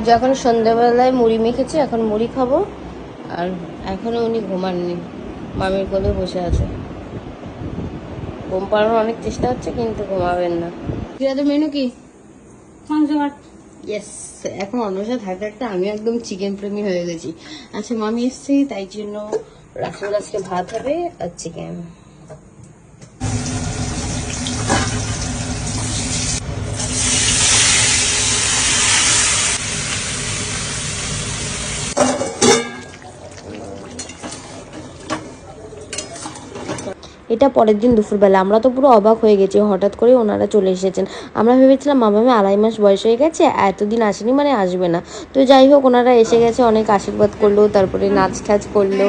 যখন সন্ধ্যাবেলায় মুড়ি মেখেছি, এখন মুড়ি খাবো। আর এখনো উনি ঘুমাননি, মামির কোলে বসে আছে। ঘুম পাড়ানোর অনেক চেষ্টা হচ্ছে কিন্তু ঘুমাবেন না। মেনু কি? মাংস ভাত। ইয়েস, এখন অন্বেষা থাকতে থাকতে আমি একদম চিকেন প্রেমী হয়ে গেছি। আচ্ছা মামি এসছি তাই জন্য রাসেল আজকে ভাত হবে আর চিকেন। এটা পরের দিন দুপুরবেলা। আমরা তো পুরো অবাক হয়ে গেছি, হঠাৎ করে ওনারা চলে এসেছেন। আমরা ভেবেছিলাম মামামে 2.5 মাস বয়স হয়ে গেছে, এতদিন আসেনি মানে আসবে না। তো যাই হোক, ওনারা এসে গেছে, অনেক আশীর্বাদ করলো, তারপরে নাচ ঠাচ করলো।